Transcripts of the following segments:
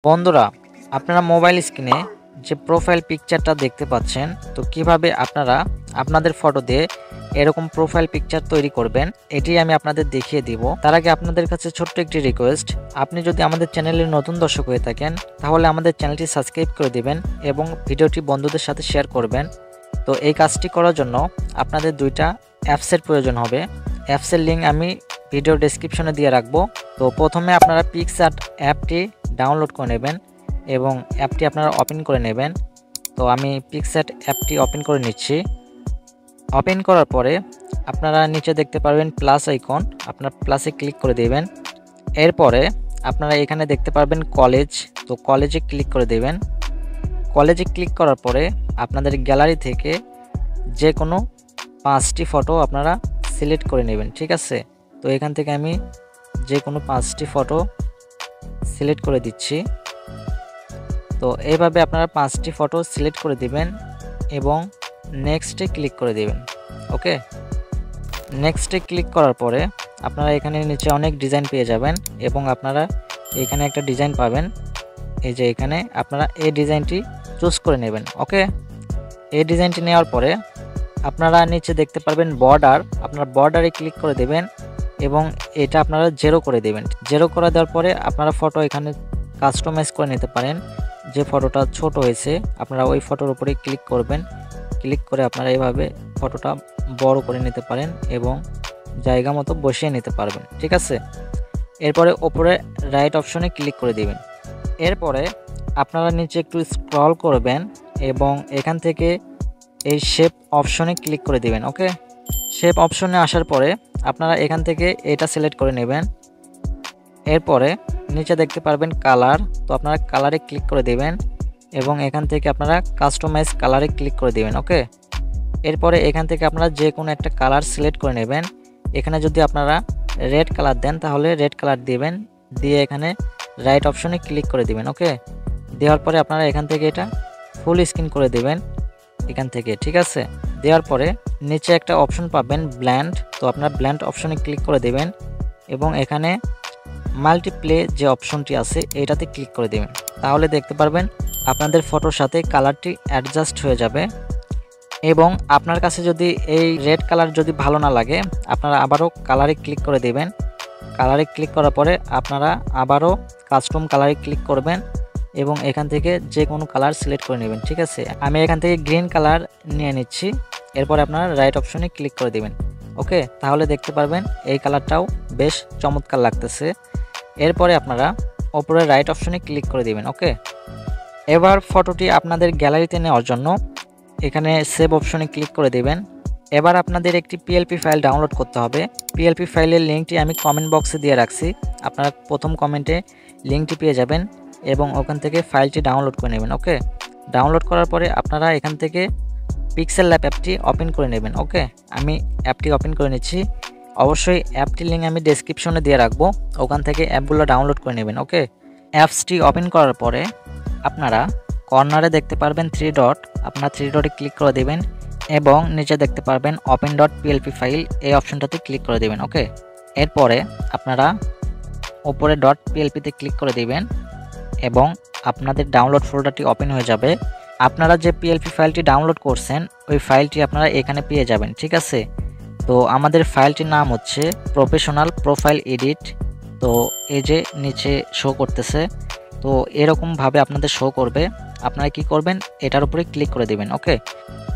বন্ধুরা, আপনারা মোবাইল স্ক্রিনে যে প্রোফাইল পিকচারটা দেখতে পাচ্ছেন, তো কিভাবে আপনারা আপনাদের ফটো দিয়ে এরকম প্রোফাইল পিকচার তৈরি করবেন এটি আমি আপনাদের দেখিয়ে দিব। তার আগে আপনাদের কাছে ছোট্ট একটি রিকোয়েস্ট, আপনি যদি আমাদের চ্যানেলের নতুন দর্শক হয়ে থাকেন তাহলে আমাদের চ্যানেলটি সাবস্ক্রাইব করে দিবেন এবং ভিডিওটি বন্ধুদের সাথে শেয়ার করবেন। তো এই কাজটি করার জন্য আপনাদের দুইটা অ্যাপসের প্রয়োজন হবে। অ্যাপসের লিঙ্ক আমি ভিডিও ডেসক্রিপশনে দিয়ে রাখবো। তো প্রথমে আপনারা পিক্সআর্ট অ্যাপটি ডাউনলোড করে নেবেন এবং অ্যাপটি আপনারা ওপেন করে নেবেন। তো আমি পিক্সআর্ট অ্যাপটি ওপেন করে নিচ্ছি। ওপেন করার পরে আপনারা নিচে দেখতে পারবেন প্লাস আইকন, আপনার প্লাসে ক্লিক করে দেবেন। এরপরে আপনারা এখানে দেখতে পারবেন কলেজ, তো কলেজে ক্লিক করে দেবেন। কলেজে ক্লিক করার পরে আপনাদের গ্যালারি থেকে যে কোনো 5টি ফটো আপনারা সিলেক্ট করে নেবেন, ঠিক আছে। তো এখান থেকে আমি যে কোনো 5টি ফটো সিলেক্ট করে দিচ্ছি। তো এইভাবে আপনারা 5টি ফটো সিলেক্ট করে দিবেন এবং নেক্সটে ক্লিক করে দিবেন। ওকে, নেক্সটে ক্লিক করার পরে আপনারা এখানে নিচে অনেক ডিজাইন পেয়ে যাবেন এবং আপনারা এখানে একটা ডিজাইন পাবেন। এই যে এখানে আপনারা এই ডিজাইনটি চুজ করে নেবেন। ওকে, এই ডিজাইনটি নেওয়ার পরে আপনারা নিচে দেখতে পারবেন বর্ডার, আপনারা বর্ডারে ক্লিক করে দেবেন এবং এটা আপনারা জেরো করে দেবেন। জেরো করে দেওয়ার পরে আপনারা ফটো এখানে কাস্টমাইজ করে নিতে পারেন। যে ফটোটা ছোট হয়েছে আপনারা ওই ফটোর উপরে ক্লিক করবেন, ক্লিক করে আপনারা এইভাবে ফটোটা বড় করে নিতে পারেন এবং জায়গা মতো বসিয়ে নিতে পারবেন, ঠিক আছে। এরপরে ওপরে রাইট অপশনে ক্লিক করে দিবেন। এরপরে আপনারা নিচে একটু স্ক্রল করবেন এবং এখান থেকে এই শেপ অপশনে ক্লিক করে দিবেন। ওকে, শেপ অপশনে আসার পরে আপনারা এখান থেকে এটা সিলেক্ট করে নেবেন। এরপরে নিচে দেখতে পারবেন কালার, তো আপনারা কালারে ক্লিক করে দিবেন এবং এখান থেকে আপনারা কাস্টমাইজ কালারে ক্লিক করে দিবেন। ওকে, এরপরে এখান থেকে আপনারা যে কোনো একটা কালার সিলেক্ট করে নেবেন। এখানে যদি আপনারা রেড কালার দেন তাহলে রেড কালার দিবেন, দিয়ে এখানে রাইট অপশনে ক্লিক করে দিবেন। ওকে, দেওয়ার পরে আপনারা এখান থেকে এটা ফুল স্ক্রিন করে দিবেন এখান থেকে, ঠিক আছে। দেওয়ার পরে নিচে একটা অপশন পাবেন ব্ল্যান্ড, তো আপনারা ব্ল্যান্ড অপশনে ক্লিক করে দেবেন এবং এখানে মাল্টিপ্লে যে অপশনটি আছে এইটাতে ক্লিক করে দেবেন। তাহলে দেখতে পারবেন আপনাদের ফটোর সাথে কালারটি অ্যাডজাস্ট হয়ে যাবে। এবং আপনার কাছে যদি এই রেড কালার যদি ভালো না লাগে আপনারা আবারও কালারে ক্লিক করে দেবেন। কালারে ক্লিক করার পরে আপনারা আবারও কাস্টম কালারে ক্লিক করবেন এবং এখান থেকে যে কোনো কালার সিলেক্ট করে নেবেন, ঠিক আছে। আমি এখান থেকে গ্রিন কালার নিয়ে নিচ্ছি। এরপরে আপনারা রাইট অপশনে ক্লিক করে দেবেন। ওকে, তাহলে দেখতে পারবেন এই কালারটাও বেশ চমৎকার লাগতেছে। এরপরে আপনারা ওপরে রাইট অপশনে ক্লিক করে দেবেন। ওকে, এবার ফটোটি আপনাদের গ্যালারিতে নেওয়ার জন্য এখানে সেভ অপশনে ক্লিক করে দেবেন। এবার আপনাদের একটি পিএলপি ফাইল ডাউনলোড করতে হবে। পিএলপি ফাইলের লিঙ্কটি আমি কমেন্ট বক্সে দিয়ে রাখছি, আপনারা প্রথম কমেন্টে লিঙ্কটি পেয়ে যাবেন এবং ওখান থেকে ফাইলটি ডাউনলোড করে নেবেন। ওকে, ডাউনলোড করার পরে আপনারা এখান থেকে পিক্সেল ল্যাব অ্যাপটি ওপেন করে নেবেন। ওকে, আমি অ্যাপটি ওপেন করে নিচ্ছি। অবশ্যই অ্যাপটির লিঙ্ক আমি ডেসক্রিপশনে দিয়ে রাখবো, ওখান থেকে অ্যাপগুলো ডাউনলোড করে নেবেন। ওকে, অ্যাপসটি ওপেন করার পরে আপনারা কর্নারে দেখতে পারবেন 3 ডট, আপনারা 3 ডটে ক্লিক করে দেবেন এবং নিচে দেখতে পারবেন ওপেন ডট পিএলপি ফাইল, এই অপশনটাতে ক্লিক করে দেবেন। ওকে, এরপরে আপনারা উপরে ডট পিএলপিতে ক্লিক করে দেবেন এবং আপনাদের ডাউনলোড ফোল্ডারটি ওপেন হয়ে যাবে। আপনারা যে পিএলপি ফাইলটি ডাউনলোড করছেন ওই ফাইলটি আপনারা এখানে পেয়ে যাবেন, ঠিক আছে। তো আমাদের ফাইলটির নাম হচ্ছে প্রফেশনাল প্রোফাইল এডিট। তো এই যে নিচে শো করতেছে, তো এরকমভাবে আপনাদের শো করবে। আপনারা কি করবেন, এটার উপরে ক্লিক করে দেবেন। ওকে,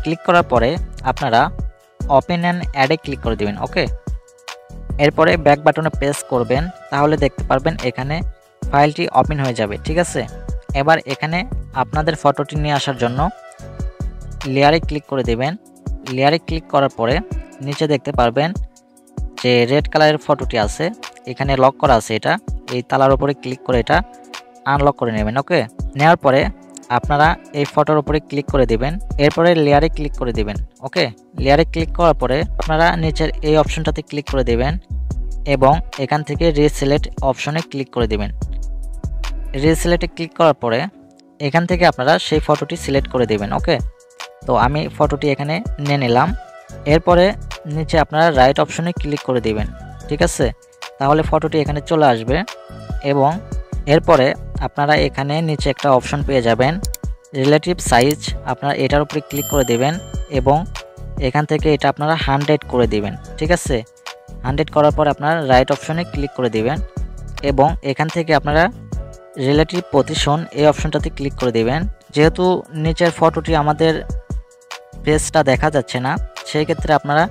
ক্লিক করার পরে আপনারা ওপেন অ্যান্ড অ্যাডে ক্লিক করে দেবেন। ওকে, এরপরে ব্যাক বাটনে প্রেস করবেন, তাহলে দেখতে পারবেন এখানে ফাইলটি ওপেন হয়ে যাবে, ঠিক আছে। এবার এখানে আপনাদের ফটোটি নিয়ে আসার জন্য লেয়ারে ক্লিক করে দেবেন। লেয়ারে ক্লিক করার পরে নিচে দেখতে পারবেন যে রেড কালারের ফটোটি আছে, এখানে লক করা আছে, এটা এই তালার উপরে ক্লিক করে এটা আনলক করে নেবেন। ওকে, নেওয়ার পরে আপনারা এই ফটোর উপরে ক্লিক করে দিবেন। এরপরে লেয়ারে ক্লিক করে দিবেন। ওকে, লেয়ারে ক্লিক করার পরে আপনারা নিচের এই অপশনটাতে ক্লিক করে দিবেন এবং এখান থেকে রিসিলেক্ট অপশনে ক্লিক করে দিবেন। রিসিলেক্টে ক্লিক করার পরে এখান থেকে আপনারা সেই ফটোটি সিলেক্ট করে দিবেন। ওকে, তো আমি ফটোটি এখানে নিয়ে নিলাম। এরপরে নিচে আপনারা রাইট অপশনে ক্লিক করে দিবেন, ঠিক আছে। তাহলে ফটোটি এখানে চলে আসবে এবং এরপরে আপনারা এখানে নিচে একটা অপশন পেয়ে যাবেন রিলেটিভ সাইজ। আপনারা এটার উপরে ক্লিক করে দেবেন এবং এখান থেকে এটা আপনারা 100 করে দিবেন। ঠিক আছে, 100 করার পর আপনারা রাইট অপশনে ক্লিক করে দিবেন এবং এখান থেকে আপনারা রিলেটিভ পজিশন এই অপশনটাতে ক্লিক করে দিবেন। যেহেতু নিচের ফটোটি আমাদের পেজটা দেখা যাচ্ছে না, সেই ক্ষেত্রে আপনারা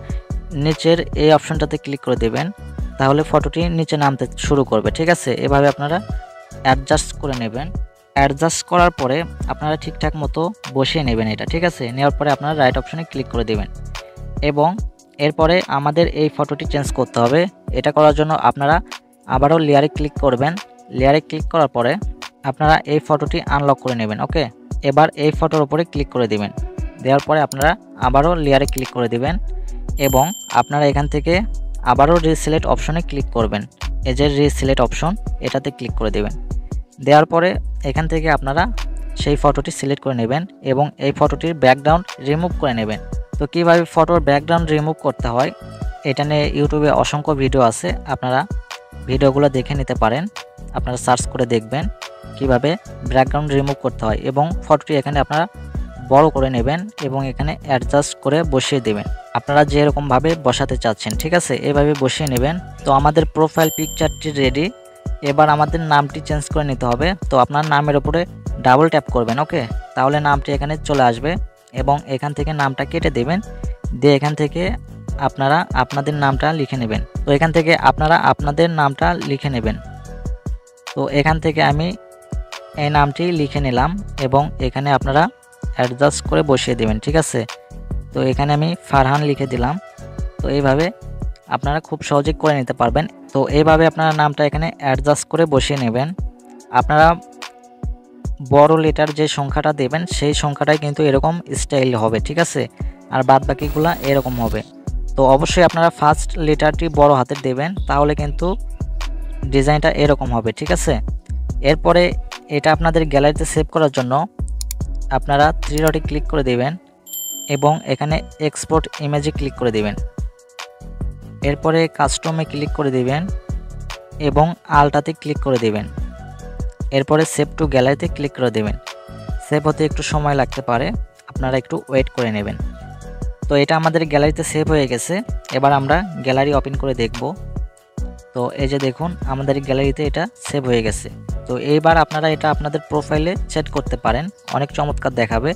নিচের এই অপশনটাতে ক্লিক করে দেবেন, তাহলে ফটোটি নিচে নামতে শুরু করবে। ঠিক আছে, এভাবে আপনারা অ্যাডজাস্ট করে নেবেন। অ্যাডজাস্ট করার পরে আপনারা ঠিকঠাক মতো বসিয়ে নেবেন এটা। ঠিক আছে, নেওয়ার পরে আপনারা রাইট অপশনে ক্লিক করে দেবেন এবং এরপরে আমাদের এই ফটোটি চেঞ্জ করতে হবে। এটা করার জন্য আপনারা আবারও লেয়ারে ক্লিক করবেন। লেয়ারে ক্লিক করার পরে আপনারা এই ফটোটি আনলক করে নেবেন। ওকে, এবার এই ফটোর উপরে ক্লিক করে দিবেন। দেওয়ার পরে আপনারা আবারও লেয়ারে ক্লিক করে দিবেন এবং আপনারা এখান থেকে আবারও রিসিলেক্ট অপশনে ক্লিক করবেন। এই যে রিসিলেক্ট অপশন, এটাতে ক্লিক করে দেবেন। দেওয়ার পরে এখান থেকে আপনারা সেই ফটোটি সিলেক্ট করে নেবেন এবং এই ফটোটির ব্যাকগ্রাউন্ড রিমুভ করে নেবেন। তো কীভাবে ফটোর ব্যাকগ্রাউন্ড রিমুভ করতে হয় এটা নিয়ে ইউটিউবে অসংখ্য ভিডিও আছে, আপনারা ভিডিওগুলো দেখে নিতে পারেন। আপনারা সার্চ করে দেখবেন কিভাবে ব্যাকগ্রাউন্ড রিমুভ করতে হয় এবং ফটোটি এখানে আপনারা বড় করে নেবেন এবং এখানে অ্যাডজাস্ট করে বসিয়ে দেবেন আপনারা যেরকমভাবে বসাতে চাচ্ছেন। ঠিক আছে, এভাবে বসিয়ে নেবেন। তো আমাদের প্রোফাইল পিকচারটি রেডি। এবার আমাদের নামটি চেঞ্জ করে নিতে হবে। তো আপনার নামের উপরে ডাবল ট্যাপ করবেন। ওকে, তাহলে নামটি এখানে চলে আসবে এবং এখান থেকে নামটা কেটে দেবেন, দিয়ে এখান থেকে আপনারা আপনাদের নামটা লিখে নেবেন। তো এখান থেকে আপনারা আপনাদের নামটা লিখে নেবেন। তো এখান থেকে আমি এই নামটি লিখে নিলাম এবং এখানে আপনারা অ্যাডজাস্ট করে বসিয়ে দেবেন। ঠিক আছে, তো এখানে আমি ফারহান লিখে দিলাম। তো এইভাবে আপনারা খুব সহজে করে নিতে পারবেন। তো এইভাবে আপনারা নামটা এখানে অ্যাডজাস্ট করে বসিয়ে নেবেন। আপনারা বড় লেটার যে সংখ্যাটা দেবেন সেই সংখ্যাটাই কিন্তু এরকম স্টাইল হবে। ঠিক আছে, আর বাদ বাকিগুলো এরকম হবে। তো অবশ্যই আপনারা ফার্স্ট লেটারটি বড় হাতের দেবেন, তাহলে কিন্তু ডিজাইনটা এরকম হবে। ঠিক আছে, এরপরে এটা আপনাদের গ্যালারিতে সেভ করার জন্য আপনারা 3 ডটে ক্লিক করে দেবেন এবং এখানে এক্সপোর্ট ইমেজে ক্লিক করে দেবেন। এরপরে কাস্টমে ক্লিক করে দেবেন এবং আলটাতে ক্লিক করে দেবেন। এরপরে সেভ টু গ্যালারিতে ক্লিক করে দেবেন। সেভ হতে একটু সময় লাগতে পারে, আপনারা একটু ওয়েট করে নেবেন। তো এটা আমাদের গ্যালারিতে সেভ হয়ে গেছে। এবার আমরা গ্যালারি ওপেন করে দেখব। তো এই যে দেখুন আমাদের গ্যালারিতে এটা সেভ হয়ে গেছে। তো এইবার আপনারা এটা আপনাদের প্রোফাইলে সেট করতে পারেন, অনেক চমৎকার দেখাবে।